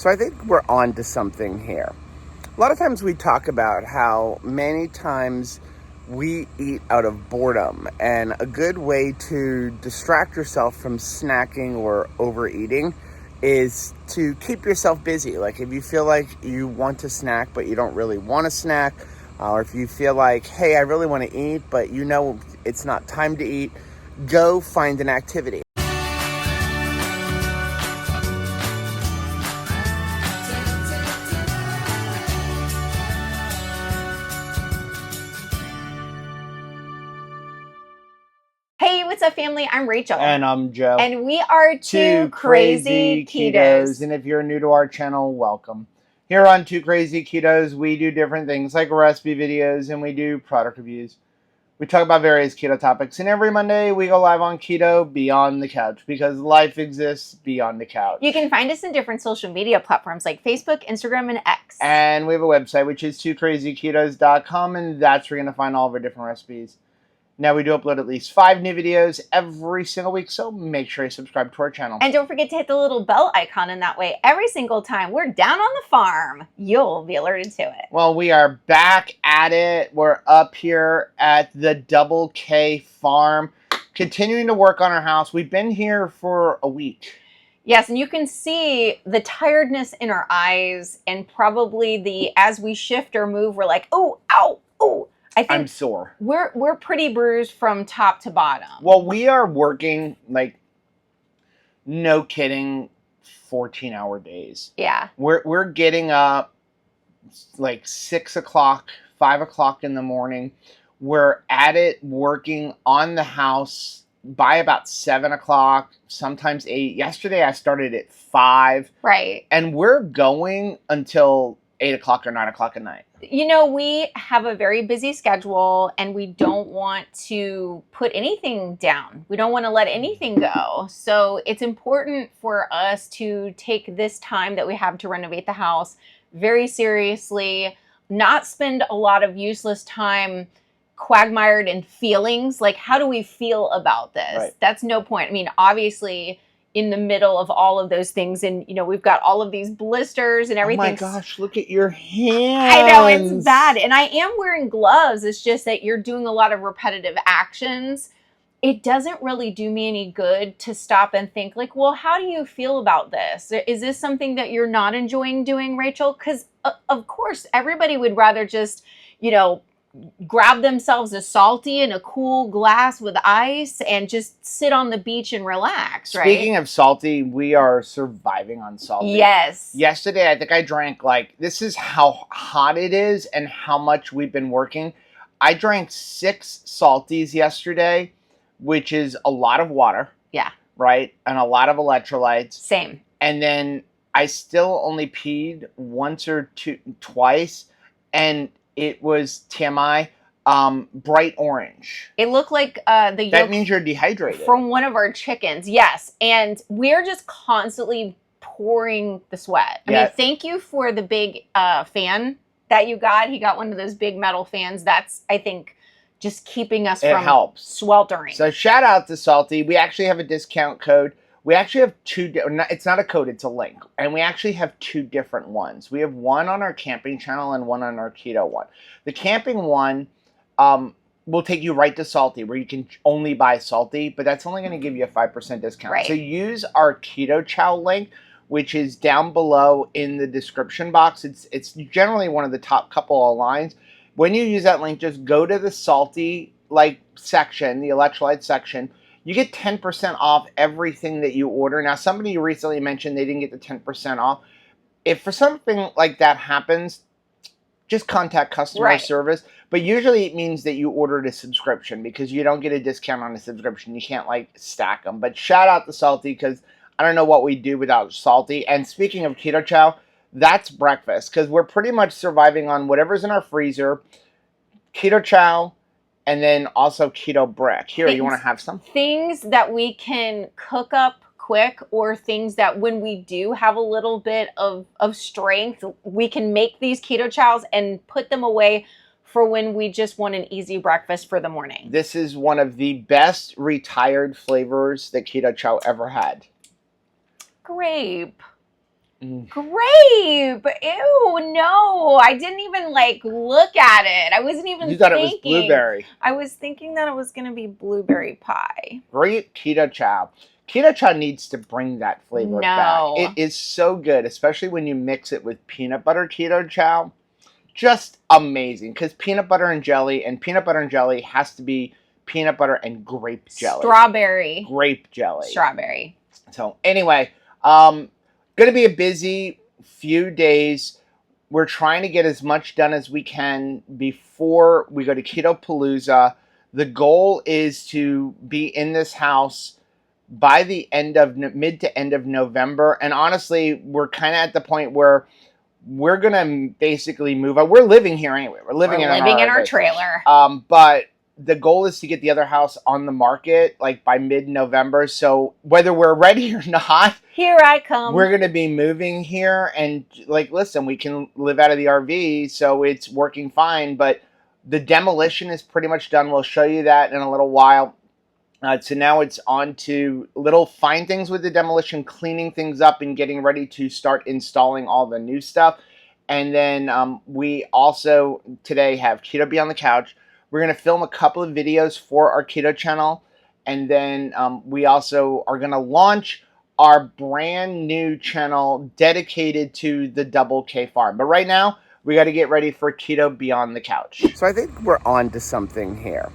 So I think we're on to something here. A lot of times we talk about how many times we eat out of boredom, and a good way to distract yourself from snacking or overeating is to keep yourself busy. Like if you feel like you want to snack but you don't really want to snack, or if you feel like, hey, I really want to eat but you know it's not time to eat, go find an activity. Hey, what's up, family? I'm Rachel. And I'm Joe. And we are two crazy ketos. And if you're new to our channel, welcome. Here on Two Crazy Ketos, we do different things like recipe videos and we do product reviews. We talk about various keto topics, and every Monday we go live on Keto Beyond the Couch because life exists beyond the couch. You can find us in different social media platforms like Facebook, Instagram, and X. And we have a website, which is twocrazyketos.com, and that's where you're going to find all of our different recipes. Now, we do upload at least 5 new videos every single week, so make sure you subscribe to our channel. And don't forget to hit the little bell icon, and that way, every single time we're down on the farm, you'll be alerted to it. Well, we are back at it. We're up here at the Double K farm, continuing to work on our house. We've been here for a week. Yes, and you can see the tiredness in our eyes, and probably as we shift or move, we're like, oh, ow, oh. I think I'm sore. We're pretty bruised from top to bottom. Well, we are working, like, no kidding, 14-hour days. Yeah. We're getting up like 6 o'clock, 5 o'clock in the morning. We're at it working on the house by about 7 o'clock, sometimes 8. Yesterday I started at 5. Right. And we're going until 8 o'clock or 9 o'clock at night. You know, we have a very busy schedule and we don't want to put anything down. We don't want to let anything go. So it's important for us to take this time that we have to renovate the house very seriously, not spend a lot of useless time quagmired in feelings. Like, how do we feel about this? Right. That's no point. I mean, obviously, in the middle of all of those things, and you know, we've got all of these blisters and everything. Oh my gosh, look at your hands. I know, it's bad. And I am wearing gloves. It's just that you're doing a lot of repetitive actions. It doesn't really do me any good to stop and think like, well, how do you feel about this? Is this something that you're not enjoying doing, Rachel? Because of course, everybody would rather just, you know, grab themselves a salty and a cool glass with ice and just sit on the beach and relax, right? Speaking of salty, we are surviving on salty. Yes. Yesterday, I think I drank, like, this is how hot it is and how much we've been working. I drank 6 salties yesterday, which is a lot of water. Yeah. Right? And a lot of electrolytes. Same. And then I still only peed once or twice, and it was TMI, bright orange. It looked like the yolk. That means you're dehydrated. From one of our chickens, yes. And we're just constantly pouring the sweat. I mean, thank you for the big fan that you got. He got one of those big metal fans. That's, I think, just keeping us from sweltering. So shout out to Salty. We actually have a discount code. We actually have 2, it's not a code, it's a link. And we actually have 2 different ones. We have one on our camping channel and one on our keto one. The camping one will take you right to Salty, where you can only buy Salty, but that's only going to give you a 5% discount. Right. So use our Keto Chow link, which is down below in the description box. It's generally one of the top couple of lines. When you use that link, just go to the Salty section, the electrolyte section. You get 10% off everything that you order. Now, somebody recently mentioned they didn't get the 10% off. If for something like that happens, just contact customer service. But usually it means that you ordered a subscription because you don't get a discount on a subscription. You can't, like, stack them. But shout out to Salty because I don't know what we'd do without Salty. And speaking of Keto Chow, that's breakfast because we're pretty much surviving on whatever's in our freezer, Keto Chow, and then also keto brick. Here, you want to have some? Things that we can cook up quick, or things that when we do have a little bit of strength, we can make these keto chows and put them away for when we just want an easy breakfast for the morning. This is one of the best retired flavors that Keto Chow ever had. Grape. Grape. Ew, no. I didn't even like look at it. I wasn't even You thought thinking. it was blueberry. I was thinking that it was going to be blueberry pie. Great keto chow. Keto chow needs to bring that flavor back. It is so good, especially when you mix it with peanut butter keto chow. Just amazing, because peanut butter and jelly has to be peanut butter and grape jelly. Strawberry. Grape jelly. Strawberry. So anyway, going to be a busy few days. We're trying to get as much done as we can before we go to Keto Palooza. The goal is to be in this house by the end of mid to end of November. And honestly, we're kind of at the point where we're going to basically move out. We're living here anyway. We're living in our trailer. But the goal is to get the other house on the market like by mid-November. So whether we're ready or not, here I come. We're going to be moving here, and like, listen, we can live out of the RV, so it's working fine. But the demolition is pretty much done. We'll show you that in a little while. So now it's on to little fine things with the demolition, cleaning things up and getting ready to start installing all the new stuff. And then we also today have Keto Be on the Couch. We're going to film a couple of videos for our Keto channel. And then we also are going to launch our brand new channel dedicated to the Double K Farm. But right now, we got to get ready for Keto Beyond the Couch. So I think we're on to something here.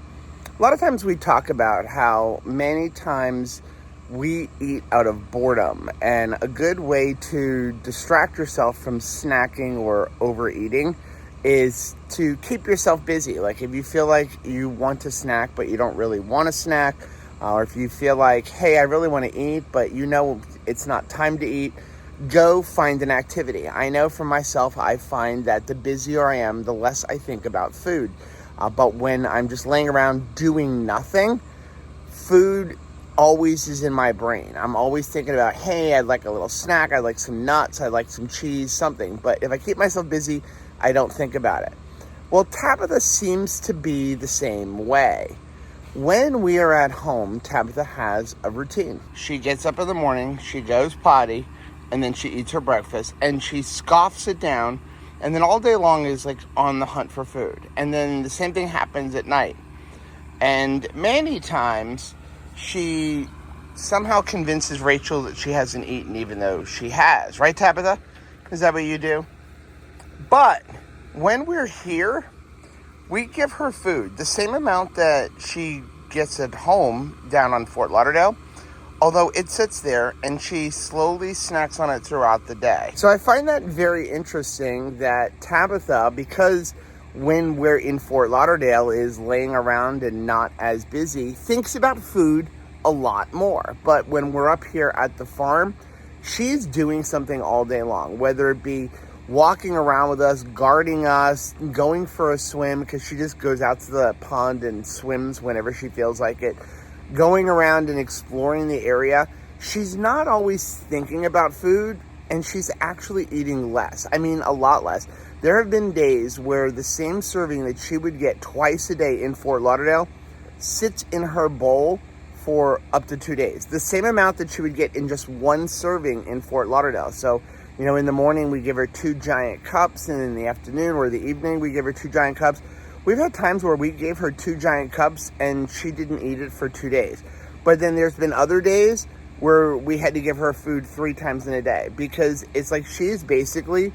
A lot of times we talk about how many times we eat out of boredom, and a good way to distract yourself from snacking or overeating is to keep yourself busy. Like if you feel like you want to snack but you don't really want to snack, or if you feel like, hey, I really want to eat but you know it's not time to eat, go find an activity. I know for myself, I find that the busier I am, the less I think about food. But when I'm just laying around doing nothing, food always is in my brain. I'm always thinking about, hey, I'd like a little snack, I'd like some nuts, I'd like some cheese, something. But if I keep myself busy, I don't think about it. Well, Tabitha seems to be the same way. When we are at home, Tabitha has a routine. She gets up in the morning, she goes potty, and then she eats her breakfast, and she scoffs it down, and then all day long is like on the hunt for food. And then the same thing happens at night. And many times she somehow convinces Rachel that she hasn't eaten even though she has. Right, Tabitha? Is that what you do? But when we're here, we give her food, the same amount that she gets at home down on Fort Lauderdale, although it sits there and she slowly snacks on it throughout the day. So I find that very interesting that Tabitha, because when we're in Fort Lauderdale is laying around and not as busy, thinks about food a lot more. But when we're up here at the farm, she's doing something all day long, whether it be walking around with us, guarding us, going for a swim, because she just goes out to the pond and swims whenever she feels like it, going around and exploring the area. She's not always thinking about food, and she's actually eating less. I mean, a lot less. There have been days where the same serving that she would get twice a day in Fort Lauderdale sits in her bowl for up to 2 days. The same amount that she would get in just one serving in Fort Lauderdale. So, you know, in the morning we give her 2 giant cups, and in the afternoon or the evening we give her 2 giant cups. We've had times where we gave her 2 giant cups and she didn't eat it for 2 days. But then there's been other days where we had to give her food 3 times in a day, because it's like she's basically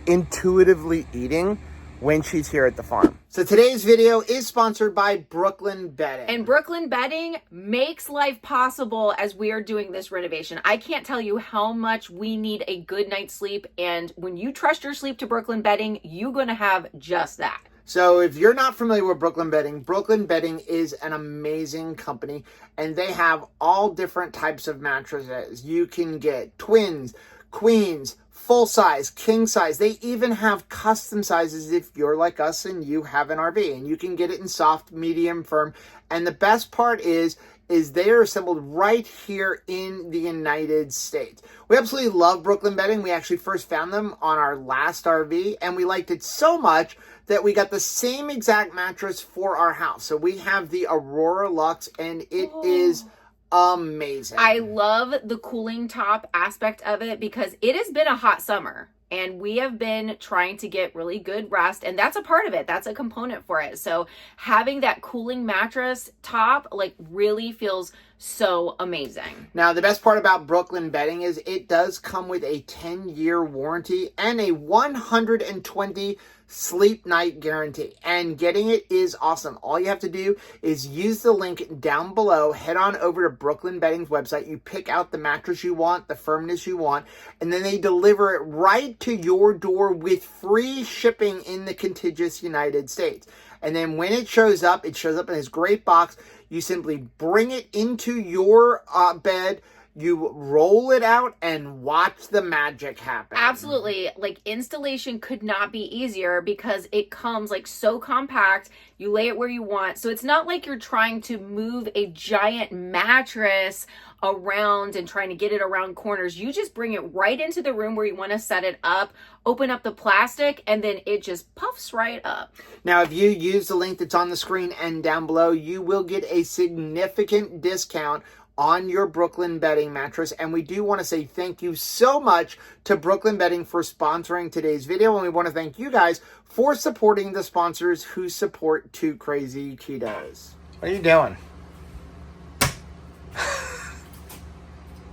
intuitively eating when she's here at the farm. So today's video is sponsored by Brooklyn Bedding. And Brooklyn Bedding makes life possible as we are doing this renovation. I can't tell you how much we need a good night's sleep. And when you trust your sleep to Brooklyn Bedding, you're going to have just that. So if you're not familiar with Brooklyn Bedding is an amazing company, and they have all different types of mattresses. You can get twins, queens, full size, king size. They even have custom sizes if you're like us and you have an RV, and you can get it in soft, medium, firm. And the best part is they are assembled right here in the United States. We absolutely love Brooklyn Bedding. We actually first found them on our last RV, and we liked it so much that we got the same exact mattress for our house. So we have the Aurora Luxe, and it is amazing. I love the cooling top aspect of it because it has been a hot summer and we have been trying to get really good rest, and that's a part of it. That's a component for it. So having that cooling mattress top like really feels so amazing. Now, the best part about Brooklyn bedding is it does come with a 10-year warranty and a 120 sleep night guarantee, and getting it is awesome. All you have to do is use the link down below, head on over to Brooklyn Bedding's website, you pick out the mattress you want, the firmness you want, and then they deliver it right to your door with free shipping in the contiguous United States. And then when it shows up in this great box. You simply bring it into your bed, you roll it out, and watch the magic happen. Absolutely. Like, installation could not be easier because it comes like so compact. You lay it where you want. So it's not like you're trying to move a giant mattress around and trying to get it around corners. You just bring it right into the room where you want to set it up, open up the plastic, and then it just puffs right up. Now, if you use the link that's on the screen and down below, you will get a significant discount on your Brooklyn Bedding mattress. And we do want to say thank you so much to Brooklyn Bedding for sponsoring today's video. And we want to thank you guys for supporting the sponsors who support Two Crazy Ketos. What are you doing?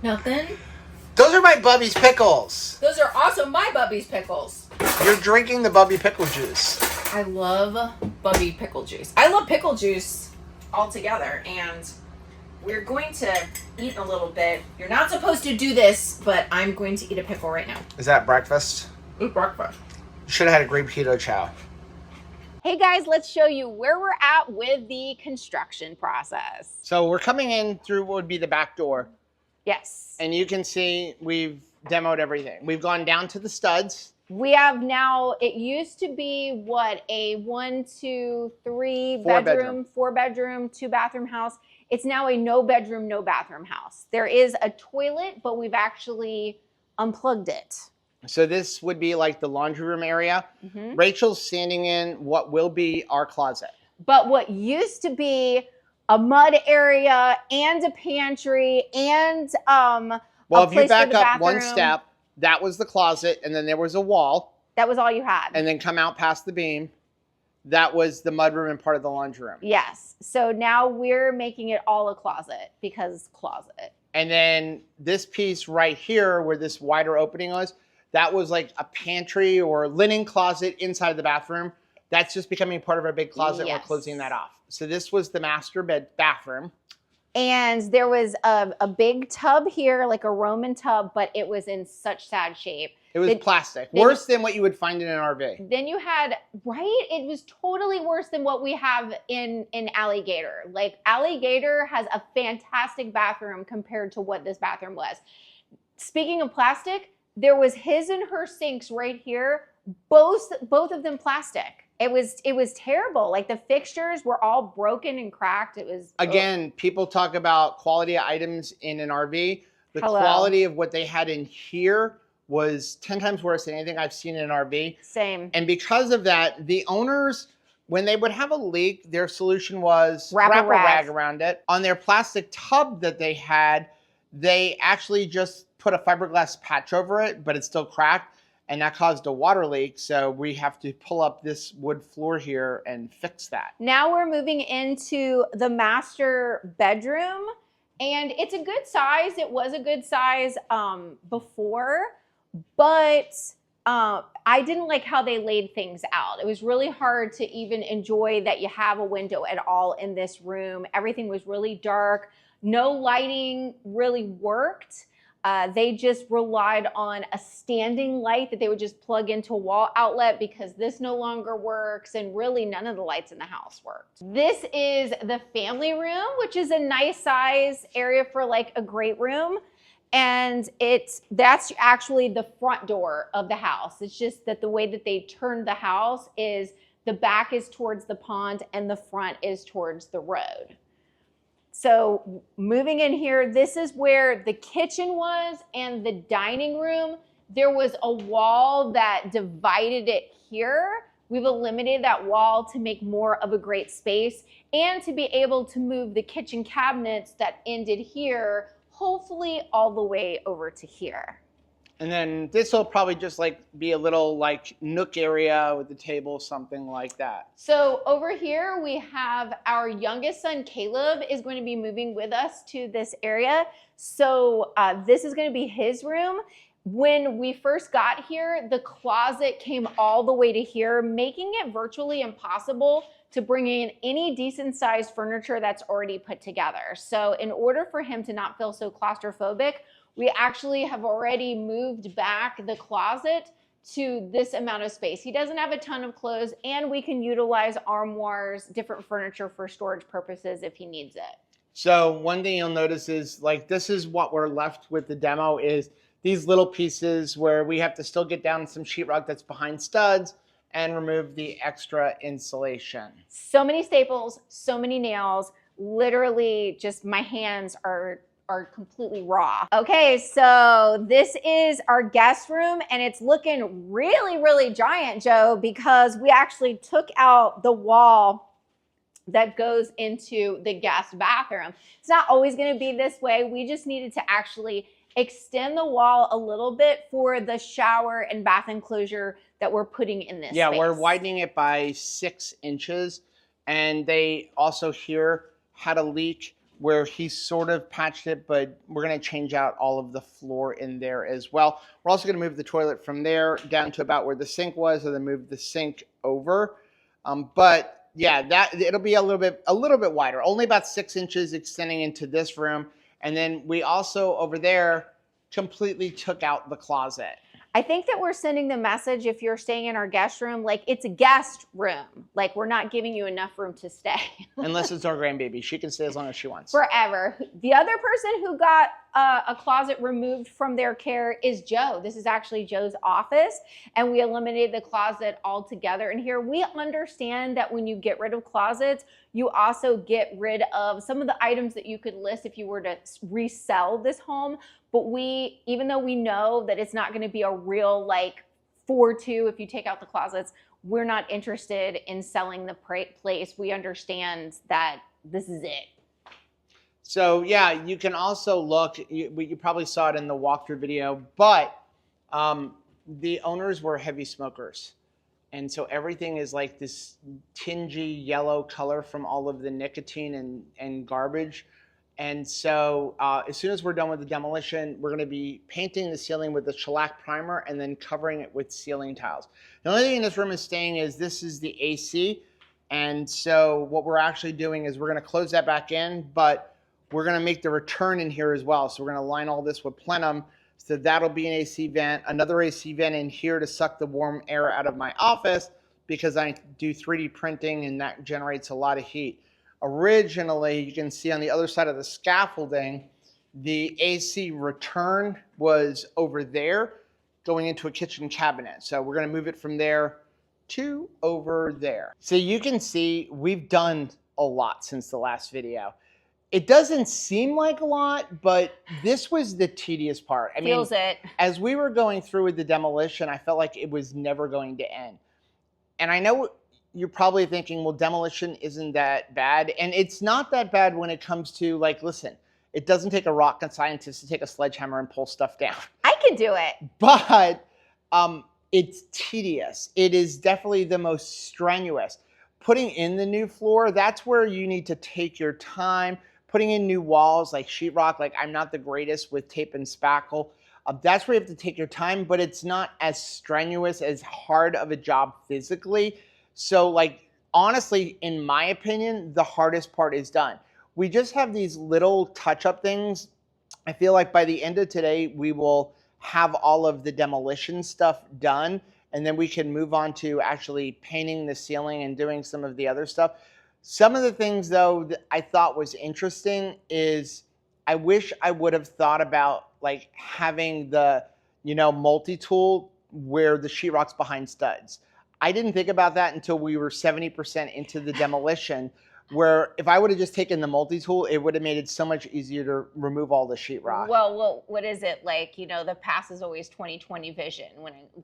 Nothing. Those are my Bubby's pickles. Those are also my Bubby's pickles. You're drinking the Bubby pickle juice. I love Bubby pickle juice. I love pickle juice altogether, and we're going to eat in a little bit. You're not supposed to do this, but I'm going to eat a pickle right now. Is that breakfast? Eat breakfast. Should have had a grape keto chow. Hey guys, let's show you where we're at with the construction process. So we're coming in through what would be the back door. Yes. And you can see we've demoed everything. We've gone down to the studs. We have now, it used to be what, a 1, 2, 3 Four bedroom, 4 bedroom, 2 bathroom house. It's now a no bedroom, no bathroom house. There is a toilet, but we've actually unplugged it. So this would be like the laundry room area. Mm-hmm. Rachel's standing in what will be our closet. But what used to be a mud area and a pantry and well, if you back up one step, that was the closet, and then there was a wall. That was all you had. And then come out past the beam. That was the mudroom and part of the laundry room. Yes. So now we're making it all a closet because closet. And then this piece right here where this wider opening was, that was like a pantry or linen closet inside the bathroom. That's just becoming part of our big closet. Yes. We're closing that off. So this was the master bathroom. And there was a big tub here, like a Roman tub, but it was in such sad shape. It was plastic. Worse than what you would find in an RV. Then you had, right? It was totally worse than what we have in Alligator. Like, Alligator has a fantastic bathroom compared to what this bathroom was. Speaking of plastic, there was his and her sinks right here, both of them plastic. It was terrible. Like, the fixtures were all broken and cracked. It was again, people talk about quality of items in an RV. The quality of what they had in here was 10 times worse than anything I've seen in an RV. Same. And because of that, the owners, when they would have a leak, their solution was wrap a rag around it. On their plastic tub that they had, they actually just put a fiberglass patch over it, but it's still cracked. And that caused a water leak, so we have to pull up this wood floor here and fix that. Now we're moving into the master bedroom, and it's a good size. It was a good size before, but I didn't like how they laid things out. It was really hard to even enjoy that you have a window at all in this room. Everything was really dark. No lighting really worked. They just relied on a standing light that they would just plug into a wall outlet because this no longer works, and really none of the lights in the house worked. This is the family room, which is a nice size area for like a great room. And that's actually the front door of the house. It's just that the way that they turned the house is the back is towards the pond and the front is towards the road. So moving in here, this is where the kitchen was and the dining room. There was a wall that divided it here, We've eliminated that wall to make more of a great space and to be able to move the kitchen cabinets that ended here, hopefully all the way over to here. And then this will probably just like be a little like nook area with the table, something like that. So over here we have our youngest son, Caleb, is going to be moving with us to this area. So this is going to be his room. When we first got here, the closet came all the way to here, making it virtually impossible to bring in any decent sized furniture that's already put together. So in order for him to not feel so claustrophobic, we actually have already moved back the closet to this amount of space. He doesn't have a ton of clothes, and we can utilize armoires, different furniture for storage purposes if he needs it. So one thing you'll notice is like this is what we're left with the demo is these little pieces where we have to still get down some sheetrock that's behind studs and remove the extra insulation. So many staples, so many nails, literally just my hands are completely raw. Okay, so this is our guest room and it's looking really, really giant, Joe, because we actually took out the wall that goes into the guest bathroom. It's not always gonna be this way. We just needed to actually extend the wall a little bit for the shower and bath enclosure that we're putting in this space. We're widening it by 6 inches. And they also here had a leak where he sort of patched it, but we're gonna change out all of the floor in there as well. We're also gonna move the toilet from there down to about where the sink was and then move the sink over. But yeah, that it'll be a little bit wider, only about 6 inches extending into this room. And then we also over there completely took out the closet. I think that we're sending the message if you're staying in our guest room, like it's a guest room. Like we're not giving you enough room to stay. Unless it's our grandbaby. She can stay as long as she wants. Forever. The other person who got a closet removed from their care is Joe. This is actually Joe's office, and we eliminated the closet altogether. And here we understand that when you get rid of closets, you also get rid of some of the items that you could list if you were to resell this home. But even though we know that it's not going to be a real like 4-2 if you take out the closets, we're not interested in selling the place. We understand that this is it. So yeah, you can also look, you probably saw it in the walkthrough video, but the owners were heavy smokers. And so everything is like this tingy yellow color from all of the nicotine and garbage. And so as soon as we're done with the demolition, we're gonna be painting the ceiling with the shellac primer and then covering it with ceiling tiles. The only thing in this room is staying is this is the AC. And so what we're actually doing is we're gonna close that back in, but we're gonna make the return in here as well. So we're gonna line all this with plenum. So that'll be an AC vent, another AC vent in here to suck the warm air out of my office because I do 3D printing and that generates a lot of heat. Originally, you can see on the other side of the scaffolding, the AC return was over there going into a kitchen cabinet. So we're gonna move it from there to over there. So you can see we've done a lot since the last video. It doesn't seem like a lot, but this was the tedious part. I Feels mean, it. as we were going through with the demolition, I felt like it was never going to end. And I know you're probably thinking, well, demolition isn't that bad. And it's not that bad when it comes to like, listen, it doesn't take a rocket scientist to take a sledgehammer and pull stuff down. I can do it. But it's tedious. It is definitely the most strenuous. Putting in the new floor, that's where you need to take your time. Putting in new walls like sheetrock, like I'm not the greatest with tape and spackle. That's where you have to take your time, but it's not as strenuous, as hard of a job physically. So like, honestly, in my opinion, the hardest part is done. We just have these little touch-up things. I feel like by the end of today, we will have all of the demolition stuff done, and then we can move on to actually painting the ceiling and doing some of the other stuff. Some of the things, though, that I thought was interesting is I wish I would have thought about like having the, multi-tool where the sheetrock's behind studs. I didn't think about that until we were 70% into the demolition. where if I would have just taken the multi-tool, it would have made it so much easier to remove all the sheetrock. Well, what is it like? The past is always 20/20 vision.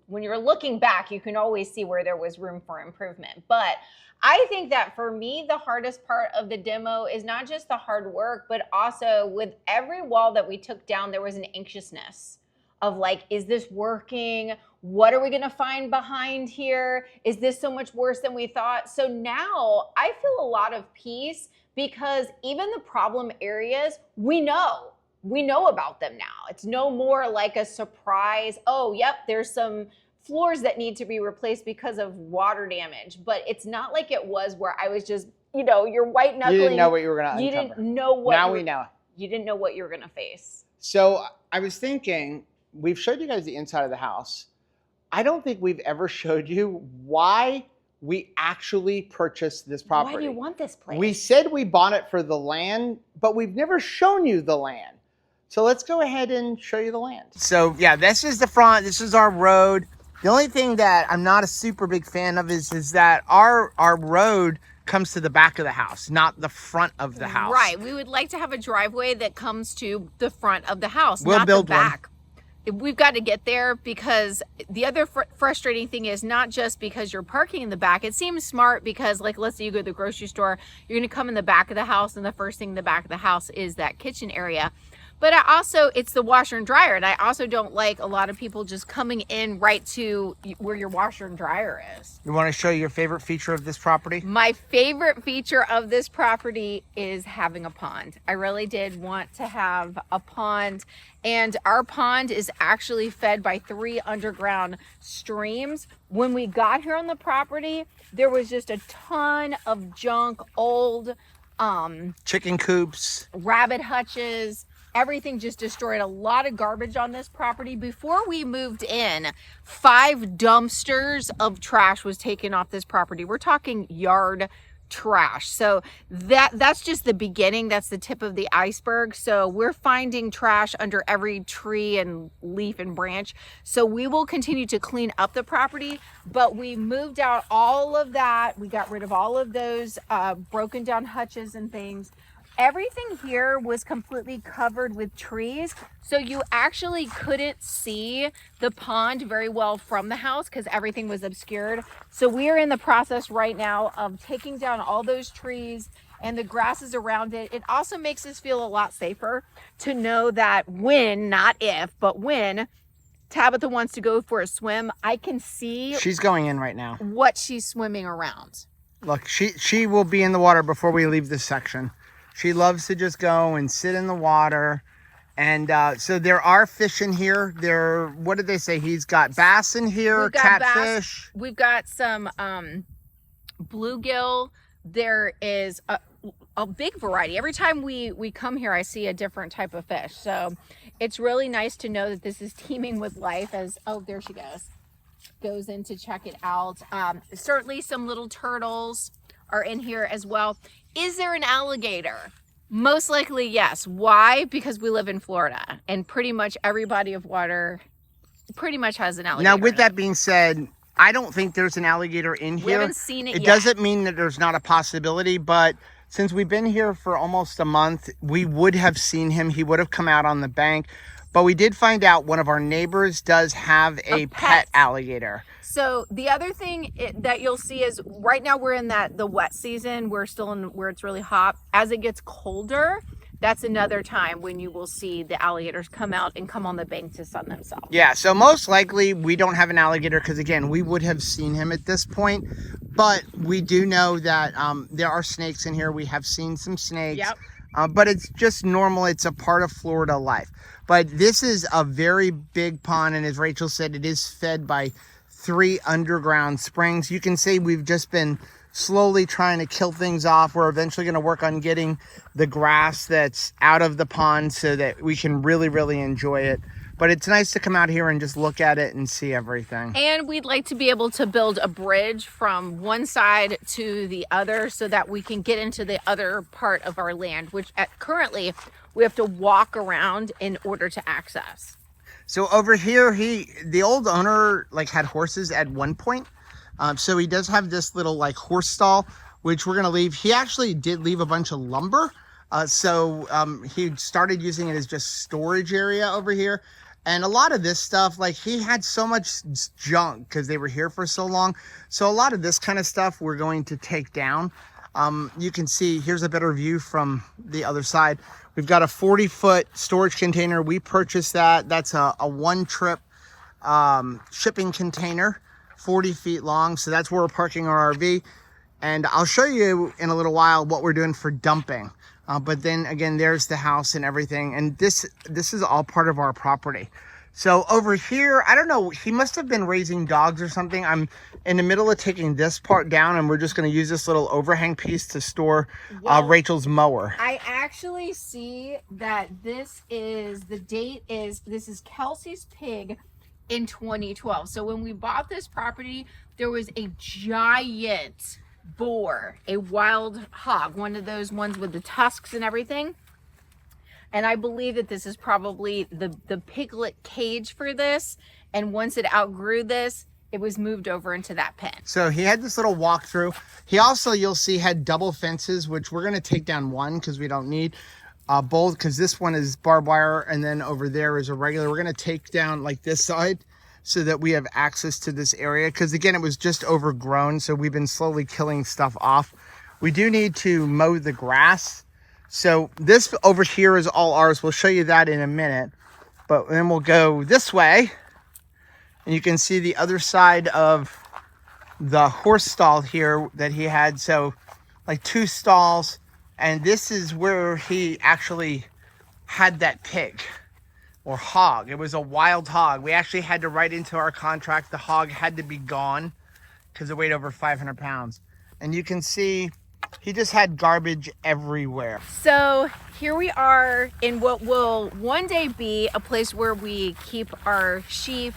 When you're looking back, you can always see where there was room for improvement. But I think that for me, the hardest part of the demo is not just the hard work, but also with every wall that we took down, there was an anxiousness of like, is this working? What are we going to find behind here? Is this so much worse than we thought? So now I feel a lot of peace because even the problem areas, we know about them now. It's no more like a surprise. Oh, yep, there's some floors that need to be replaced because of water damage. But it's not like it was where I was just, you're white knuckling. You didn't know what you were going to uncover. You didn't know what. Now we know. You didn't know what you were going to face. So I was thinking, we've showed you guys the inside of the house. I don't think we've ever showed you why we actually purchased this property. Why do you want this place? We said we bought it for the land, but we've never shown you the land. So let's go ahead and show you the land. So yeah, this is the front. This is our road. The only thing that I'm not a super big fan of is that our road comes to the back of the house, not the front of the house. Right. We would like to have a driveway that comes to the front of the house, we'll not build the back. We've got to get there because the other frustrating thing is not just because you're parking in the back. It seems smart because, like, let's say you go to the grocery store, you're going to come in the back of the house, and the first thing in the back of the house is that kitchen area. But it's the washer and dryer. And I also don't like a lot of people just coming in right to where your washer and dryer is. You want to show your favorite feature of this property? My favorite feature of this property is having a pond. I really did want to have a pond. And our pond is actually fed by 3 underground streams. When we got here on the property, there was just a ton of junk, old chicken coops, rabbit hutches. Everything just destroyed. A lot of garbage on this property. Before we moved in, 5 dumpsters of trash was taken off this property. We're talking yard trash. So that's just the beginning. That's the tip of the iceberg. So we're finding trash under every tree and leaf and branch. So we will continue to clean up the property, but we moved out all of that. We got rid of all of those broken down hutches and things. Everything here was completely covered with trees, so you actually couldn't see the pond very well from the house because everything was obscured. So we are in the process right now of taking down all those trees and the grasses around it. It also makes us feel a lot safer to know that when, not if, but when Tabitha wants to go for a swim, I can see she's going in right now, what she's swimming around. Look, she will be in the water before we leave this section. She loves to just go and sit in the water. And so there are fish in here. What did they say? He's got bass in here, catfish. Bass. We've got some bluegill. There is a big variety. Every time we come here, I see a different type of fish. So it's really nice to know that this is teeming with life there she goes in to check it out. Certainly some little turtles are in here as well. Is there an alligator? Most likely, yes. Why? Because we live in Florida and pretty much every body of water pretty much has an alligator. Now, with that being said, I don't think there's an alligator in here. We haven't seen it yet. It doesn't mean that there's not a possibility, but since we've been here for almost a month, we would have seen him. He would have come out on the bank. But we did find out one of our neighbors does have a pet alligator. So the other thing that you'll see is right now we're in the wet season. We're still in where it's really hot. As it gets colder, that's another time when you will see the alligators come out and come on the bank to sun themselves. Yeah, so most likely we don't have an alligator because, again, we would have seen him at this point. But we do know that there are snakes in here. We have seen some snakes. Yep. But it's just normal. It's a part of Florida life. But this is a very big pond, and as Rachel said, it is fed by 3 underground springs. You can see we've just been slowly trying to kill things off. We're eventually going to work on getting the grass that's out of the pond so that we can really, really enjoy it. But it's nice to come out here and just look at it and see everything. And we'd like to be able to build a bridge from one side to the other so that we can get into the other part of our land, which currently we have to walk around in order to access. So over here, the old owner had horses at one point. So he does have this little horse stall. which we're going to leave. He actually did leave a bunch of lumber. So he started using it as just storage area over here. And a lot of this stuff, like he had so much junk because they were here for so long. So a lot of this kind of stuff we're going to take down. You can see, here's a better view from the other side. We've got a 40-foot storage container. We purchased that. That's a one-trip shipping container, 40 feet long. So that's where we're parking our RV. And I'll show you in a little while what we're doing for dumping. But then again, there's the house and everything. And this is all part of our property. So over here, I don't know, he must have been raising dogs or something. I'm in the middle of taking this part down, and we're just going to use this little overhang piece to store Rachel's mower. I actually see that this is Kelsey's pig in 2012. So when we bought this property, there was a giant boar, a wild hog, one of those ones with the tusks and everything. And I believe that this is probably the piglet cage for this. And once it outgrew this, it was moved over into that pen. So he had this little walkthrough. He also, you'll see, had double fences, which we're going to take down one because we don't need both, because this one is barbed wire and then over there is a regular. We're going to take down like this side so that we have access to this area, because again, it was just overgrown. So we've been slowly killing stuff off. We do need to mow the grass. So this over here is all ours. We'll show you that in a minute. But then we'll go this way. And you can see the other side of the horse stall here that he had. So like 2 stalls. And this is where he actually had that pig or hog. It was a wild hog. We actually had to write into our contract the hog had to be gone because it weighed over 500 pounds. And you can see he just had garbage everywhere. So here we are in what will one day be a place where we keep our sheep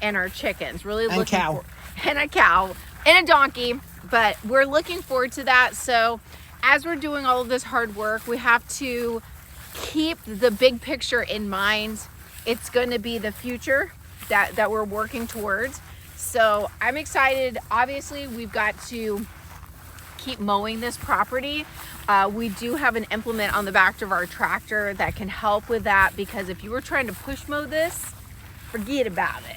and our chickens. Really and looking cow. And a cow and a donkey. But we're looking forward to that. So as we're doing all of this hard work, we have to keep the big picture in mind. It's going to be the future that we're working towards. So I'm excited. Obviously, we've got to keep mowing this property. We do have an implement on the back of our tractor that can help with that, because if you were trying to push mow this, forget about it.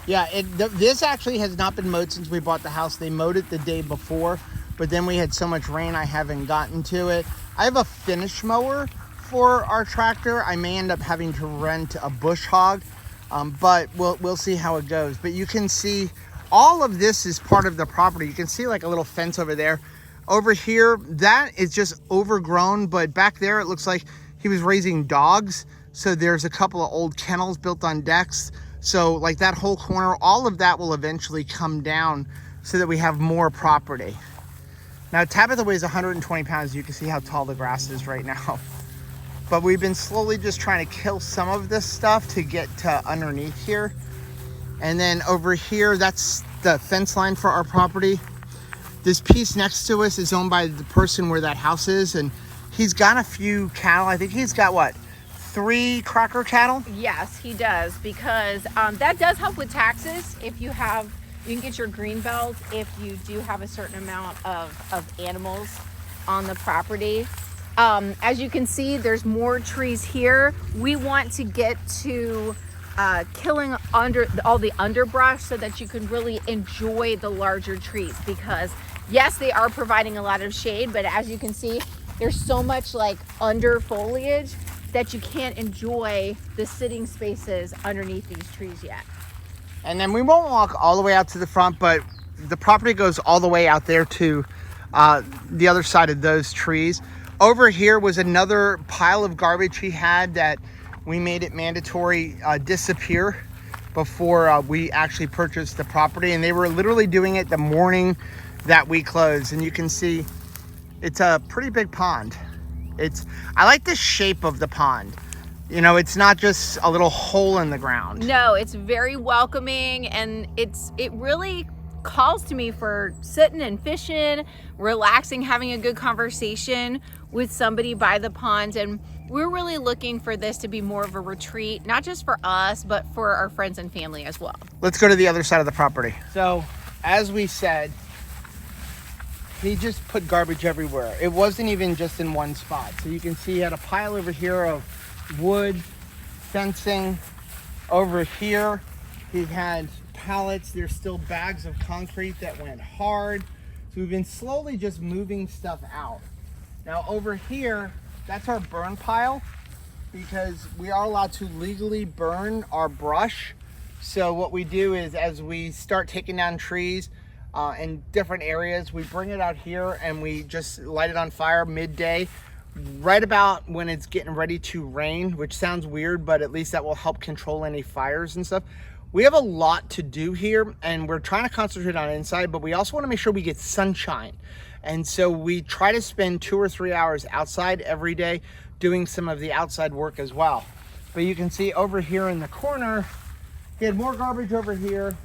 Yeah, this actually has not been mowed since we bought the house. They mowed it the day before, but then we had so much rain I haven't gotten to it. I have a finish mower for our tractor. I may end up having to rent a bush hog, but we'll see how it goes. But you can see all of this is part of the property. You can see like a little fence over there. Over here, that is just overgrown, but back there it looks like he was raising dogs. So there's a couple of old kennels built on decks. So like that whole corner, all of that will eventually come down so that we have more property. Now Tabitha weighs 120 pounds. You can see how tall the grass is right now. But we've been slowly just trying to kill some of this stuff to get to underneath here. And then over here, that's the fence line for our property. This piece next to us is owned by the person where that house is, and he's got a few cattle. I think he's got, what, 3 cracker cattle? Yes, he does, because that does help with taxes. If you have, you can get your green belt if you do have a certain amount of animals on the property. As you can see, there's more trees here. We want to get to killing all the underbrush so that you can really enjoy the larger trees, because yes, they are providing a lot of shade, but as you can see, there's so much like under foliage that you can't enjoy the sitting spaces underneath these trees yet. And then we won't walk all the way out to the front, but the property goes all the way out there to the other side of those trees. Over here was another pile of garbage he had that we made it mandatory disappear before we actually purchased the property. And they were literally doing it the morning that we closed. And you can see it's a pretty big pond. I like the shape of the pond. You know, it's not just a little hole in the ground. No, it's very welcoming, and it really calls to me for sitting and fishing, relaxing, having a good conversation with somebody by the pond. And we're really looking for this to be more of a retreat, not just for us, but for our friends and family as well. Let's go to the other side of the property. So, as we said, he just put garbage everywhere. It wasn't even just in one spot. So you can see he had a pile over here of wood, fencing. Over here, he had pallets. There's still bags of concrete that went hard. So we've been slowly just moving stuff out. Now over here, that's our burn pile, because we are allowed to legally burn our brush. So what we do is, as we start taking down trees in different areas, we bring it out here and we just light it on fire midday, right about when it's getting ready to rain, which sounds weird, but at least that will help control any fires and stuff. We have a lot to do here, and we're trying to concentrate on inside, but we also want to make sure we get sunshine. And so we try to spend 2 or 3 hours outside every day doing some of the outside work as well. But you can see over here in the corner, he had more garbage over here.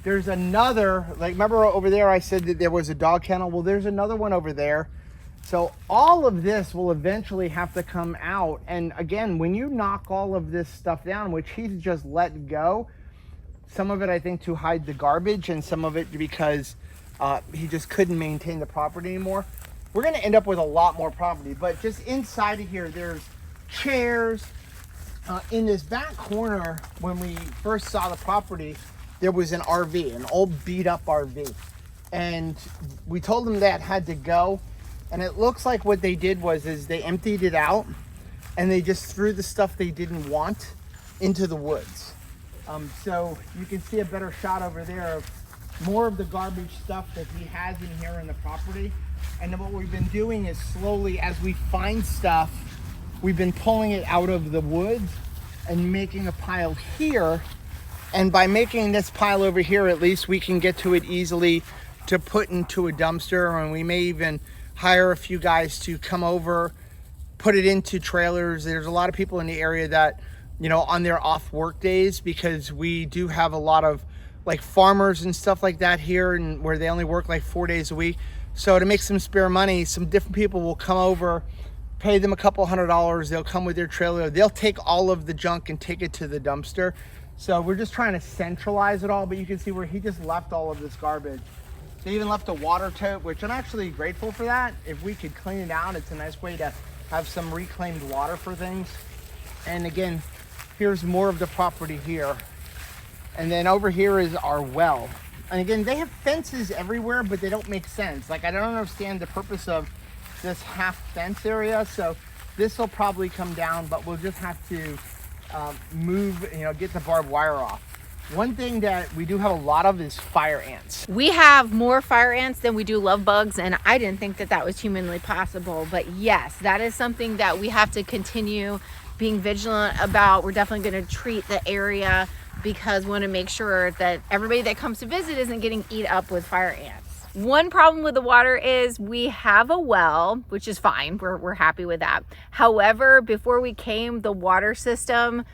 There's another, like, remember over there I said that there was a dog kennel? Well, there's another one over there. So all of this will eventually have to come out. And again, when you knock all of this stuff down, which he's just let go, some of it I think to hide the garbage, and some of it because he just couldn't maintain the property anymore, we're gonna end up with a lot more property. But just inside of here, there's chairs. In this back corner, when we first saw the property, there was an RV, an old beat up RV. And we told them that had to go. And it looks like what they did was they emptied it out and they just threw the stuff they didn't want into the woods. So you can see a better shot over there of more of the garbage stuff that he has in here in the property. And then what we've been doing is slowly, as we find stuff, we've been pulling it out of the woods and making a pile here. And by making this pile over here, at least we can get to it easily to put into a dumpster. And we may even hire a few guys to come over, put it into trailers. There's a lot of people in the area that, you know, on their off work days, because we do have a lot of like farmers and stuff like that here, and where they only work like 4 days a week. So to make some spare money, some different people will come over, pay them a couple $100. They'll come with their trailer. They'll take all of the junk and take it to the dumpster. So we're just trying to centralize it all, but you can see where he just left all of this garbage. They even left a water tote, which I'm actually grateful for that. If we could clean it out, it's a nice way to have some reclaimed water for things. And again, here's more of the property here. And then over here is our well. And again, they have fences everywhere, but they don't make sense. Like, I don't understand the purpose of this half fence area. So this will probably come down, but we'll just have to move, you know, get the barbed wire off. One thing that we do have a lot of is fire ants. We have more fire ants than we do love bugs, and I didn't think that that was humanly possible. But yes, that is something that we have to continue being vigilant about. We're definitely going to treat the area, because we want to make sure that everybody that comes to visit isn't getting eat up with fire ants. One problem with the water is we have a well, which is fine. We're happy with that. However, before we came, the water system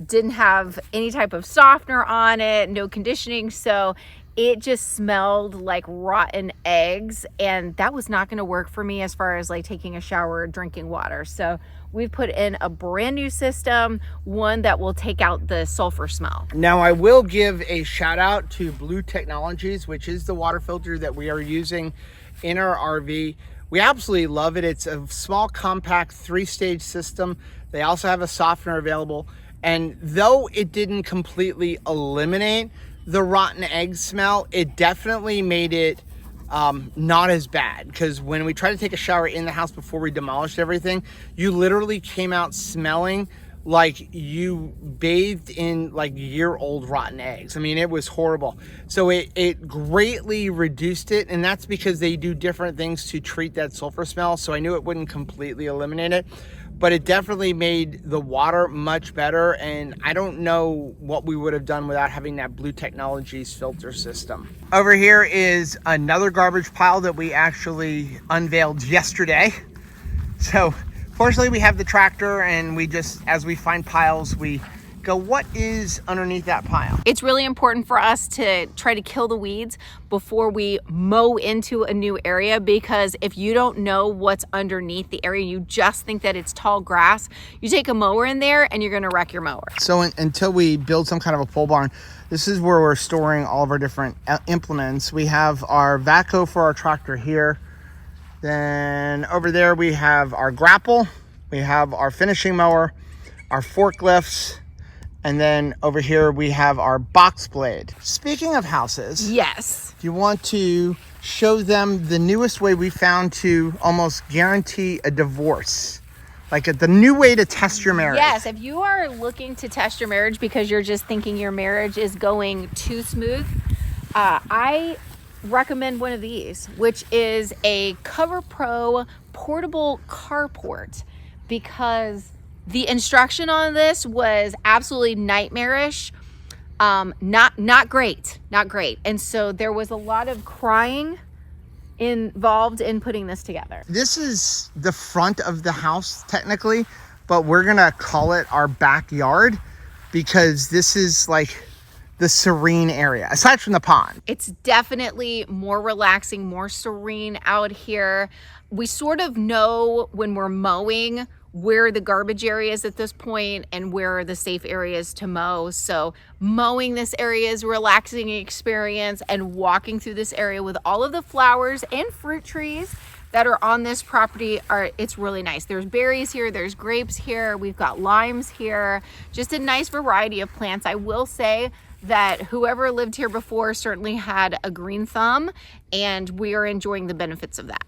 didn't have any type of softener on it, no conditioning, so it just smelled like rotten eggs, and that was not going to work for me as far as like taking a shower or drinking water. So we've put in a brand new system, one that will take out the sulfur smell. Now I will give a shout out to Blue Technologies, which is the water filter that we are using in our RV. We absolutely love it. It's a small, compact 3-stage system. They also have a softener available. And though it didn't completely eliminate the rotten egg smell, it definitely made it not as bad. Because when we tried to take a shower in the house before we demolished everything, you literally came out smelling like you bathed in like year-old rotten eggs. I mean, it was horrible. So it greatly reduced it, and that's because they do different things to treat that sulfur smell. So I knew it wouldn't completely eliminate it, but it definitely made the water much better. And I don't know what we would have done without having that Blue Technologies filter system. Over here is another garbage pile that we actually unveiled yesterday. So fortunately we have the tractor, and we just, as we find piles, we go, what is underneath that pile? It's really important for us to try to kill the weeds before we mow into a new area, because if you don't know what's underneath the area, you just think that it's tall grass, you take a mower in there and you're going to wreck your mower. So until we build some kind of a pole barn, This is where we're storing all of our different implements. We have our backhoe for our tractor here. Then over there we have our grapple. We have our finishing mower, our forklifts, and then over here we have our box blade. Speaking of houses, Yes. if you want to show them the newest way we found to almost guarantee a divorce, like the new way to test your marriage. Yes, if you are looking to test your marriage because you're just thinking your marriage is going too smooth, I recommend one of these, which is a Cover Pro portable carport, because the instruction on this was absolutely nightmarish. Not great. And so there was a lot of crying involved in putting this together. This is the front of the house technically, but we're gonna call it our backyard because this is like the serene area aside from the pond. It's definitely more relaxing, more serene out here. We sort of know when we're mowing where the garbage area is at this point and where are the safe areas to mow. So mowing this area is a relaxing experience, and walking through this area with all of the flowers and fruit trees that are on this property it's really nice. There's berries here, there's grapes here, we've got limes here, just a nice variety of plants. I will say that whoever lived here before certainly had a green thumb, and we are enjoying the benefits of that.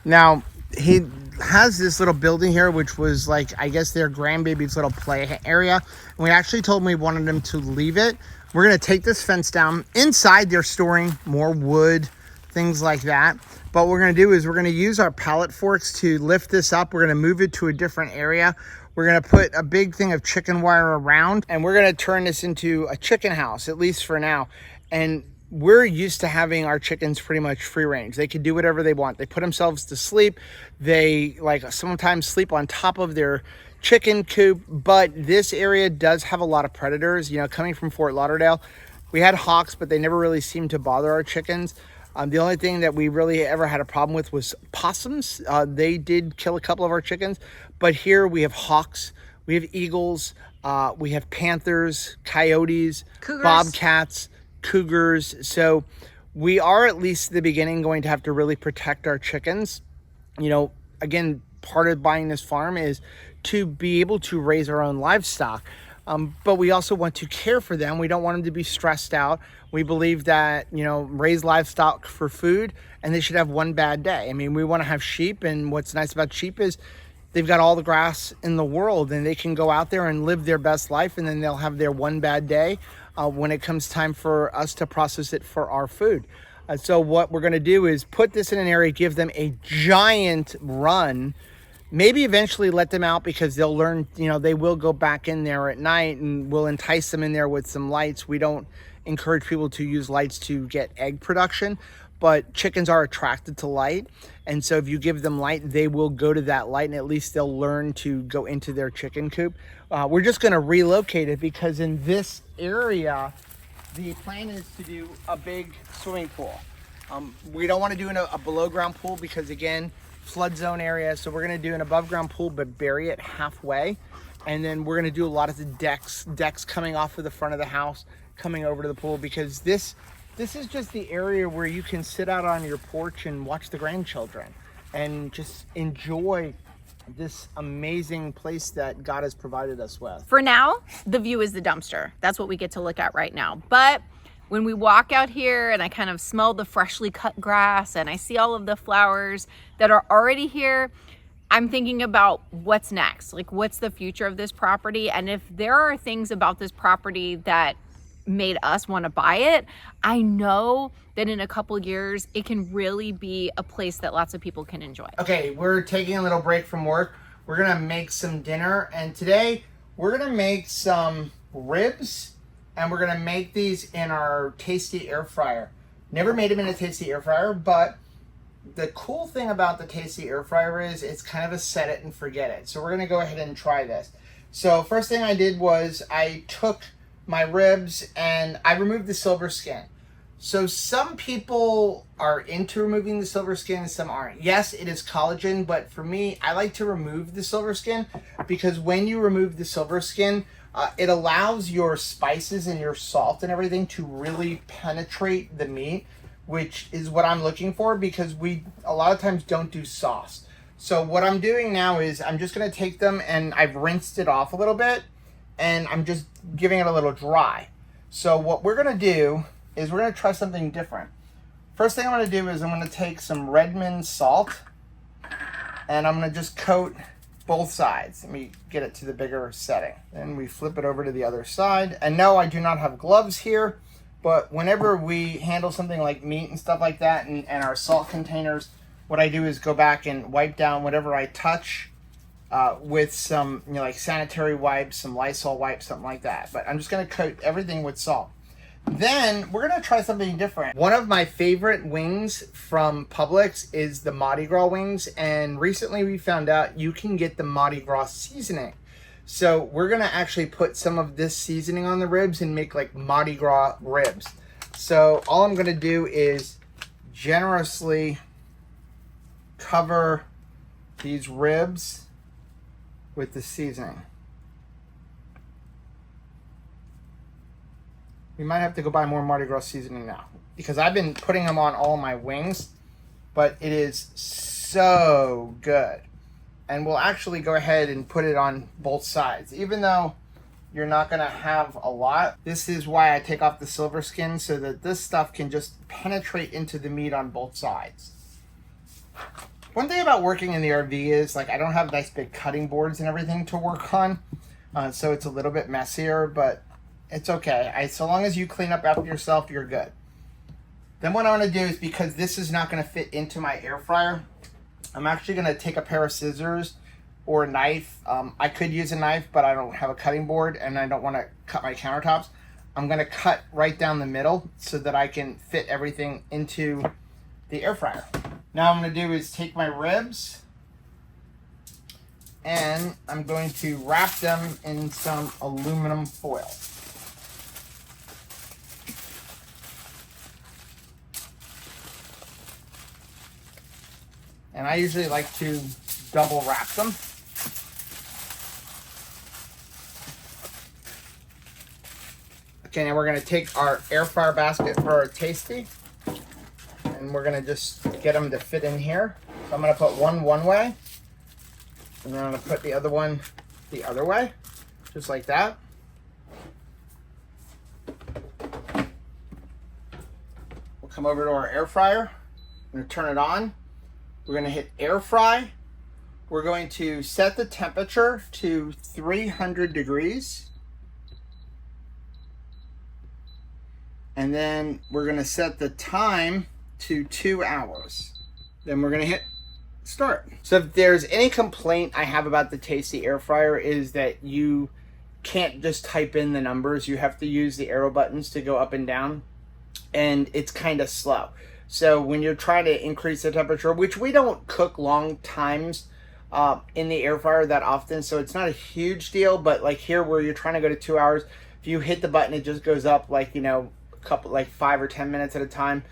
Now, he has this little building here, which was like, I guess their grandbaby's little play area. And we actually told him we wanted him to leave it. We're gonna take this fence down. Inside, they're storing more wood, things like that. But what we're gonna do is we're gonna use our pallet forks to lift this up. We're gonna move it to a different area. We're gonna put a big thing of chicken wire around, and we're gonna turn this into a chicken house, at least for now. And we're used to having our chickens pretty much free range. They can do whatever they want. They put themselves to sleep. They like sometimes sleep on top of their chicken coop, but this area does have a lot of predators. You know, coming from Fort Lauderdale, we had hawks, but they never really seemed to bother our chickens. The only thing that we really ever had a problem with was possums. They did kill a couple of our chickens, but here we have hawks, we have eagles, we have panthers, coyotes, Cougars. bobcats, cougars. So we are, at least at the beginning, going to have to really protect our chickens. You know, again, part of buying this farm is to be able to raise our own livestock. But we also want to care for them. We don't want them to be stressed out. We believe that, you know, raise livestock for food, and they should have one bad day. I mean, we want to have sheep, and what's nice about sheep is they've got all the grass in the world, and they can go out there and live their best life, and then they'll have their one bad day when it comes time for us to process it for our food. So what we're going to do is put this in an area, give them a giant run, maybe eventually let them out, because they'll learn, you know, they will go back in there at night, and we'll entice them in there with some lights. We don't encourage people to use lights to get egg production, but chickens are attracted to light. And so if you give them light, they will go to that light, and at least they'll learn to go into their chicken coop. We're just going to relocate it because in this area, the plan is to do a big swimming pool. We don't want to do a below ground pool because, again, flood zone area. So we're going to do an above ground pool, but bury it halfway. And then we're going to do a lot of the decks coming off of the front of the house, coming over to the pool, because this is just the area where you can sit out on your porch and watch the grandchildren and just enjoy this amazing place that God has provided us with. For now, the view is the dumpster. That's what we get to look at right now. But when we walk out here and I kind of smell the freshly cut grass and I see all of the flowers that are already here, I'm thinking about what's next. Like, what's the future of this property? And if there are things about this property that made us want to buy it, I know that in a couple years it can really be a place that lots of people can enjoy. Okay, we're taking a little break from work. We're gonna make some dinner, and today we're gonna make some ribs, and we're gonna make these in our tasty air fryer. Never made them in a tasty air fryer, but the cool thing about the tasty air fryer is it's kind of a set it and forget it. So we're gonna go ahead and try this. So first thing I did was I took my ribs and I removed the silver skin. So some people are into removing the silver skin and some aren't. Yes, it is collagen, but for me, I like to remove the silver skin because when you remove the silver skin, It allows your spices and your salt and everything to really penetrate the meat, which is what I'm looking for, because we a lot of times don't do sauce. So what I'm doing now is I'm just going to take them, and I've rinsed it off a little bit, and I'm just giving it a little dry. So what we're going to do is we're going to try something different. First thing I'm going to do is I'm going to take some Redmond salt, and I'm going to just coat both sides. Let me get it to the bigger setting. Then we flip it over to the other side. And no, I do not have gloves here, but whenever we handle something like meat and stuff like that, and our salt containers, what I do is go back and wipe down whatever I touch with some, like sanitary wipes, some Lysol wipes, something like that. But I'm just going to coat everything with salt. Then we're going to try something different. One of my favorite wings from Publix is the Mardi Gras wings. And recently we found out you can get the Mardi Gras seasoning. So we're going to actually put some of this seasoning on the ribs and make like Mardi Gras ribs. So all I'm going to do is generously cover these ribs with the seasoning. We might have to go buy more Mardi Gras seasoning now, because I've been putting them on all my wings, but it is so good. And we'll actually go ahead and put it on both sides, even though you're not going to have a lot. This is why I take off the silver skin, so that this stuff can just penetrate into the meat on both sides. One thing about working in the RV is, like, I don't have nice big cutting boards and everything to work on, so it's a little bit messier, but it's okay. So long as you clean up after yourself, you're good. Then what I'm going to do is, because this is not going to fit into my air fryer, I'm actually going to take a pair of scissors or a knife. I could use a knife, but I don't have a cutting board and I don't want to cut my countertops. I'm going to cut right down the middle so that I can fit everything into the air fryer. Now what I'm going to do is take my ribs, and I'm going to wrap them in some aluminum foil. And I usually like to double wrap them. Okay, now we're going to take our air fryer basket for our tasty, and we're going to just get them to fit in here. So I'm going to put one way, and then I'm going to put the other one the other way, just like that. We'll come over to our air fryer. I'm going to turn it on. We're going to hit air fry. We're going to set the temperature to 300 degrees. And then we're going to set the time to 2 hours. Then we're going to hit start. So if there's any complaint I have about the Tasty air fryer, is that you can't just type in the numbers. You have to use the arrow buttons to go up and down, and it's kind of slow. So when you're trying to increase the temperature, which we don't cook long times in the air fryer that often, so it's not a huge deal, but like here where you're trying to go to 2 hours, if you hit the button, it just goes up like, a couple, like 5 or 10 minutes at a time.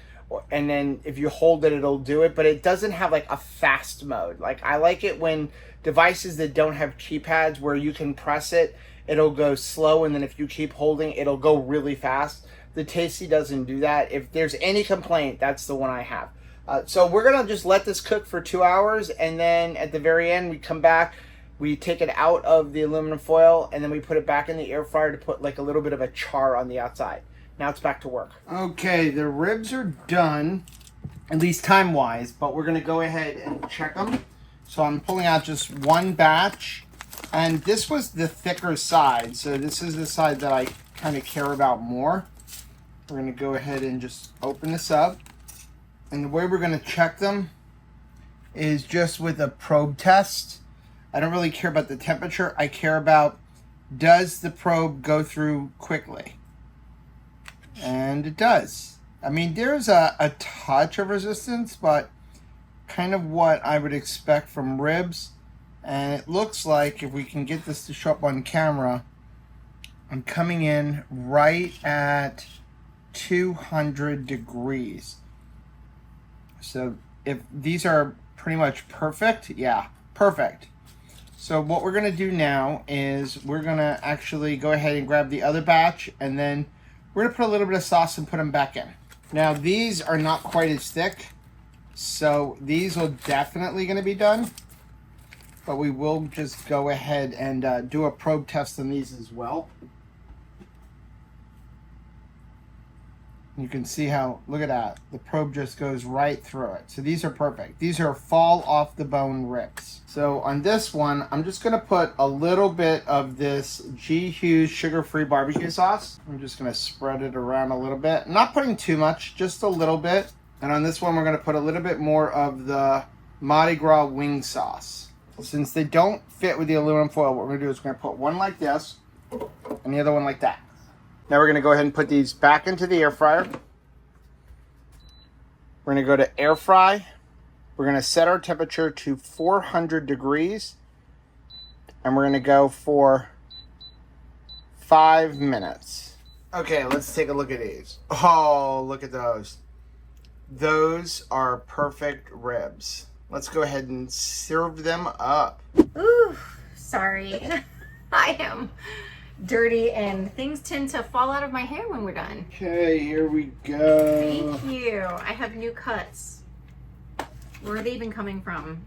And then if you hold it, it'll do it, but it doesn't have like a fast mode. Like I like it when devices that don't have keypads, where you can press it, it'll go slow, and then if you keep holding, it'll go really fast. The Tasty doesn't do that. If there's any complaint, that's the one I have. So we're going to just let this cook for 2 hours, and then at the very end, we come back, we take it out of the aluminum foil, and then we put it back in the air fryer to put like a little bit of a char on the outside. Now it's back to work. Okay, the ribs are done, at least time-wise, but we're going to go ahead and check them. So I'm pulling out just one batch, and this was the thicker side, so this is the side that I kind of care about more. We're going to go ahead and just open this up. And the way we're going to check them is just with a probe test. I don't really care about the temperature. I care about, does the probe go through quickly? And it does. I mean, there's a touch of resistance, but kind of what I would expect from ribs. And it looks like, if we can get this to show up on camera, I'm coming in right at 200 degrees. So if these are pretty much perfect, yeah, perfect. So what we're gonna do now is we're gonna actually go ahead and grab the other batch, and then we're gonna put a little bit of sauce and put them back in. Now these are not quite as thick, so these will definitely gonna be done. But we will just go ahead and do a probe test on these as well. You can see how, look at that. The probe just goes right through it. So these are perfect. These are fall off the bone ribs. So on this one, I'm just gonna put a little bit of this G. Hughes sugar-free barbecue sauce. I'm just gonna spread it around a little bit. Not putting too much, just a little bit. And on this one, we're gonna put a little bit more of the Mardi Gras wing sauce. Since they don't fit with the aluminum foil, what we're gonna do is we're gonna put one like this and the other one like that. Now we're gonna go ahead and put these back into the air fryer. We're gonna go to air fry. We're gonna set our temperature to 400 degrees and we're gonna go for 5 minutes. Okay, let's take a look at these. Oh, look at those. Those are perfect ribs. Let's go ahead and serve them up. Ooh, sorry. I am dirty and things tend to fall out of my hair when we're done. Okay, here we go. Thank you. I have new cuts. Where are they even coming from?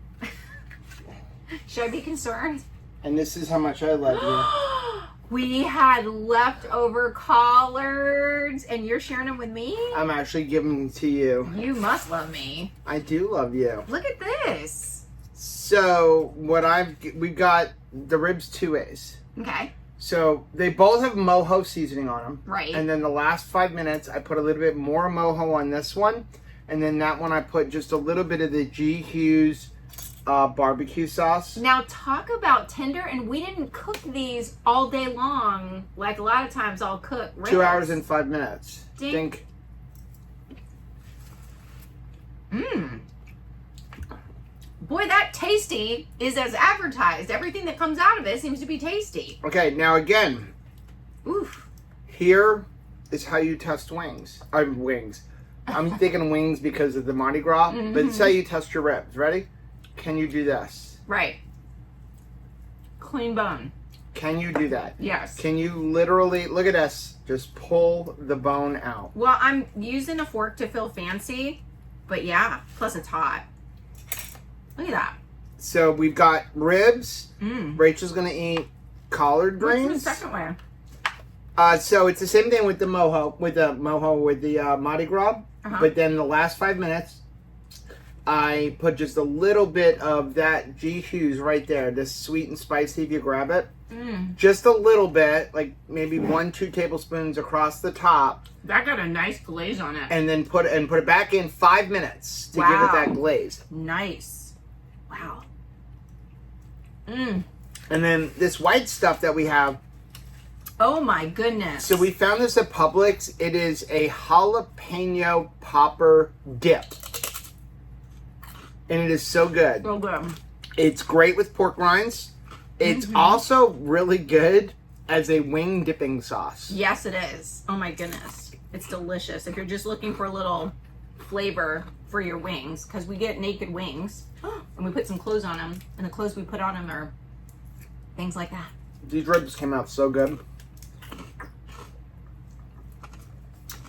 Should I be concerned? And this is how much I love you. We had leftover collards and you're sharing them with me? I'm actually giving them to you. You must love me. I do love you. Look at this. So we've got the ribs 2 ways. Okay. So they both have mojo seasoning on them. Right. And then the last 5 minutes, I put a little bit more mojo on this one. And then that one, I put just a little bit of the G. Hughes barbecue sauce. Now talk about tender, and we didn't cook these all day long. Like a lot of times I'll cook ribs. 2 hours and 5 minutes. Dink. Boy, that tasty is as advertised. Everything that comes out of it seems to be tasty. Okay, now again. Oof. Here is how you test wings. Wings. I'm thinking wings because of the Mardi Gras, but it's how you test your ribs. Ready? Can you do this? Right. Clean bone. Can you do that? Yes. Can you literally, look at this, just pull the bone out? Well, I'm using a fork to feel fancy, but yeah, plus it's hot. Look at that. So we've got ribs. Rachel's going to eat collard greens. What's the second way? So it's the same thing with the mojo, with the Mardi Gras, but then the last 5 minutes, I put just a little bit of that G. Hughes right there, this sweet and spicy if you grab it. Just a little bit, like maybe 1-2 tablespoons across the top. That got a nice glaze on it. And then put it back in 5 minutes to give it that glaze. Nice. Wow. And then this white stuff that we have. Oh my goodness. So we found this at Publix. It is a jalapeno popper dip. And it is so good. So good. It's great with pork rinds. It's also really good as a wing dipping sauce. Yes, it is. Oh my goodness. It's delicious. If you're just looking for a little flavor for your wings, because we get naked wings and we put some clothes on them, and the clothes we put on them are things like that. These ribs came out so good.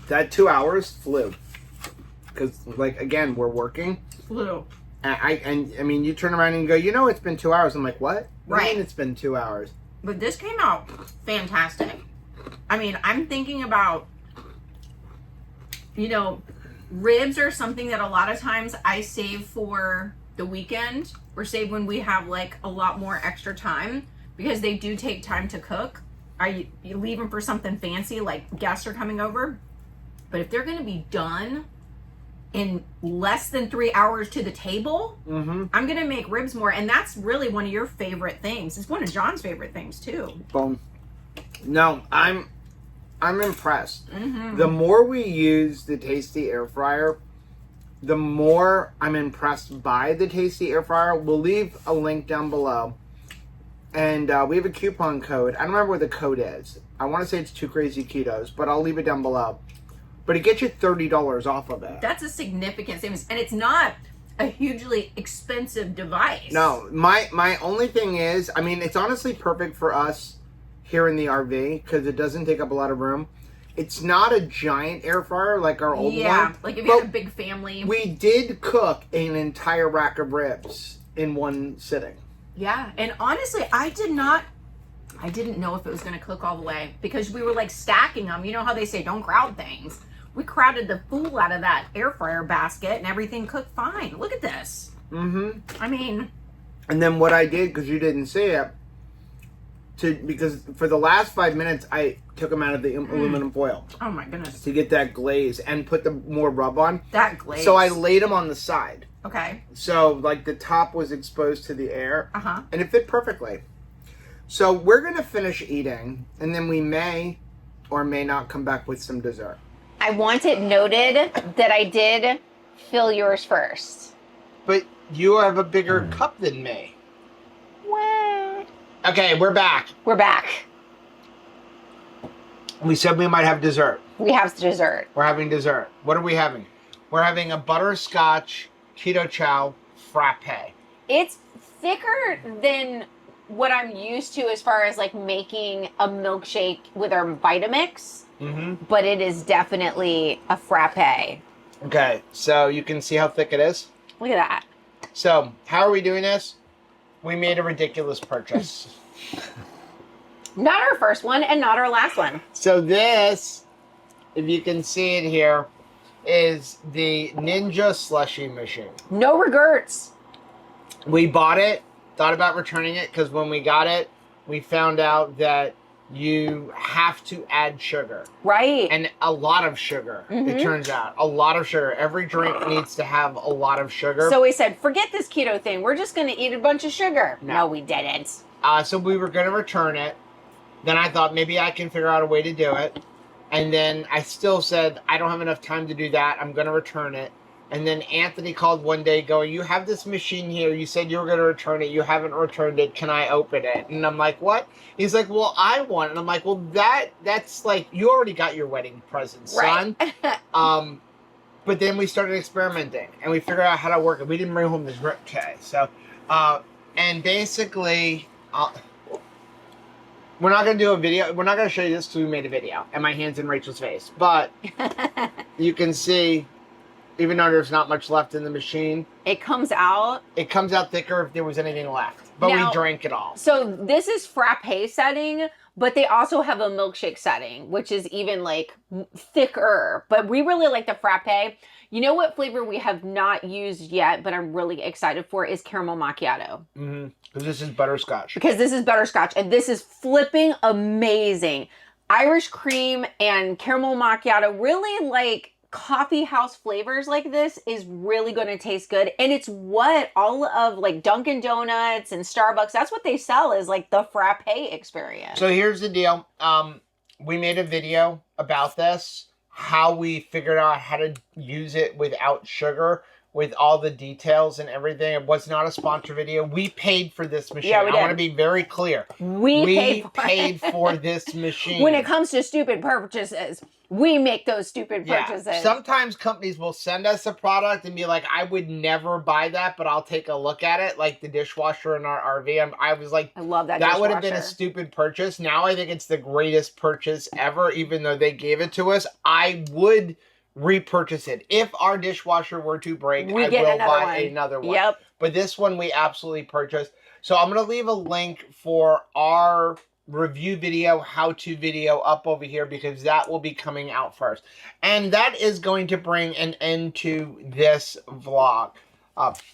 That 2 hours flew. Because, like, again, we're working. Flew. And I mean, you turn around and go, you know, it's been 2 hours. I'm like, what? What do you Right. mean it's been 2 hours? But this came out fantastic. I mean, I'm thinking about, you know, ribs are something that a lot of times I save for the weekend or save when we have like a lot more extra time, because they do take time to cook. You leave them for something fancy, like guests are coming over. But if they're going to be done in less than 3 hours to the table, I'm going to make ribs more. And that's really one of your favorite things. It's one of John's favorite things too. Boom. No, I'm impressed. The more we use the Tasty Air Fryer, the more I'm impressed by the Tasty Air Fryer. We'll leave a link down below. And we have a coupon code. I don't remember what the code is. I want to say it's 2 Crazy Ketos, but I'll leave it down below. But it gets you $30 off of it. That's a significant savings. And it's not, a hugely expensive device. No, my only thing is, I mean, it's honestly perfect for us here in the RV because it doesn't take up a lot of room. It's not a giant air fryer like our old one. Yeah, like if you had a big family. We did cook an entire rack of ribs in one sitting. Yeah, and honestly, I didn't know if it was going to cook all the way because we were like stacking them. You know how they say don't crowd things. We crowded the fool out of that air fryer basket and everything cooked fine. Look at this. Mm-hmm. I mean. And then what I did, because you didn't see it, because for the last 5 minutes, I took them out of the aluminum foil. Oh my goodness. To get that glaze and put the more rub on. That glaze. So I laid them on the side. Okay. So like the top was exposed to the air. Uh-huh. And it fit perfectly. So we're going to finish eating, and then we may or may not come back with some dessert. I want it noted that I did fill yours first. But you have a bigger cup than me. Well. Okay, we're back. We're back. We said we might have dessert. We have dessert. We're having dessert. What are we having? We're having a butterscotch keto chow frappe. It's thicker than what I'm used to as far as like making a milkshake with our Vitamix. Mm-hmm. But it is definitely a frappe. Okay, so you can see how thick it is. Look at that. So, how are we doing this? We made a ridiculous purchase. Not our first one and not our last one. So this, if you can see it here, is the Ninja slushie machine. No regrets. We bought it, thought about returning it, because when we got it, we found out that you have to add sugar. Right. And a lot of sugar, it turns out. A lot of sugar. Every drink needs to have a lot of sugar. So we said, forget this keto thing. We're just going to eat a bunch of sugar. No, we didn't. So we were going to return it. Then I thought maybe I can figure out a way to do it. And then I still said, I don't have enough time to do that. I'm going to return it. And then Anthony called one day going, you have this machine here. You said you were going to return it. You haven't returned it. Can I open it? And I'm like, what? He's like, well, I want it. And I'm like, well, that's like, you already got your wedding present, son. Right. But then we started experimenting. And we figured out how to work it. We didn't bring home this rip tray. So, and basically, we're not going to do a video. We're not going to show you this because we made a video. And my hand's in Rachel's face. But you can see, even though there's not much left in the machine, it comes out. It comes out thicker if there was anything left. But now, we drank it all. So this is frappe setting, but they also have a milkshake setting, which is even like thicker. But we really like the frappe. You know what flavor we have not used yet, but I'm really excited for is caramel macchiato. Mm-hmm. Because this is butterscotch. Because this is butterscotch, and this is flipping amazing. Irish cream and caramel macchiato, really like coffee house flavors like this is really going to taste good. And it's what all of like Dunkin' Donuts and Starbucks, that's what they sell, is like the frappe experience. So here's the deal. We made a video about this, how we figured out how to use it without sugar, with all the details and everything. It was not a sponsor video. We paid for this machine. Yeah, we did. I want to be very clear. We paid for this machine. When it comes to stupid purchases, we make those stupid purchases. Yeah. Sometimes companies will send us a product and be like, I would never buy that, but I'll take a look at it, like the dishwasher in our RV. I was like, I love that That dishwasher. would have been a stupid purchase. Now I think it's the greatest purchase ever, even though they gave it to us. I would repurchase it. If our dishwasher were to break, I will buy another one. Yep. But this one we absolutely purchased. So I'm going to leave a link for our review video, how-to video up over here, because that will be coming out first. And that is going to bring an end to this vlog.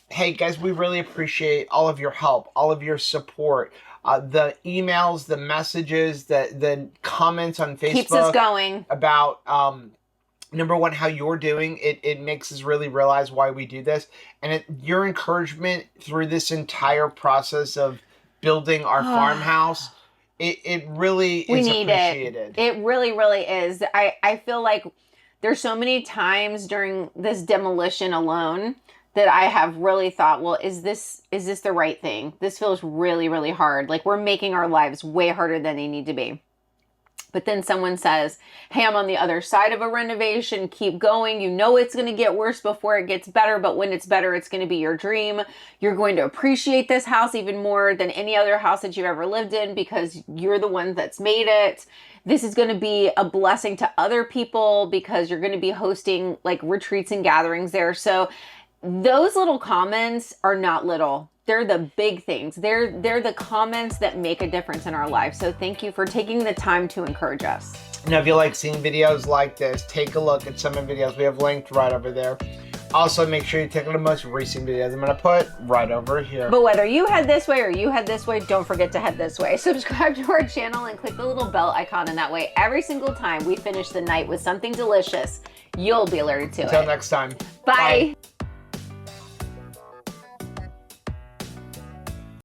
Hey guys, we really appreciate all of your help, all of your support. The emails, the messages, the comments on Facebook. Keeps us going. About number one, how you're doing. It makes us really realize why we do this. And your encouragement through this entire process of building our farmhouse, it really is appreciated. It really, really is. I feel like there's so many times during this demolition alone that I have really thought, well, is this the right thing? This feels really, really hard. Like we're making our lives way harder than they need to be. But then someone says, hey, I'm on the other side of a renovation, keep going. You know it's going to get worse before it gets better, but when it's better, it's going to be your dream. You're going to appreciate this house even more than any other house that you've ever lived in because you're the one that's made it. This is going to be a blessing to other people because you're going to be hosting like retreats and gatherings there. So those little comments are not little. They're the big things. They're the comments that make a difference in our life. So thank you for taking the time to encourage us. Now, if you like seeing videos like this, take a look at some of the videos we have linked right over there. Also, make sure you take a look at the most recent videos I'm going to put right over here. But whether you head this way or you head this way, don't forget to head this way. Subscribe to our channel and click the little bell icon, and that way every single time we finish the night with something delicious, you'll be alerted to it. Until next time. Bye.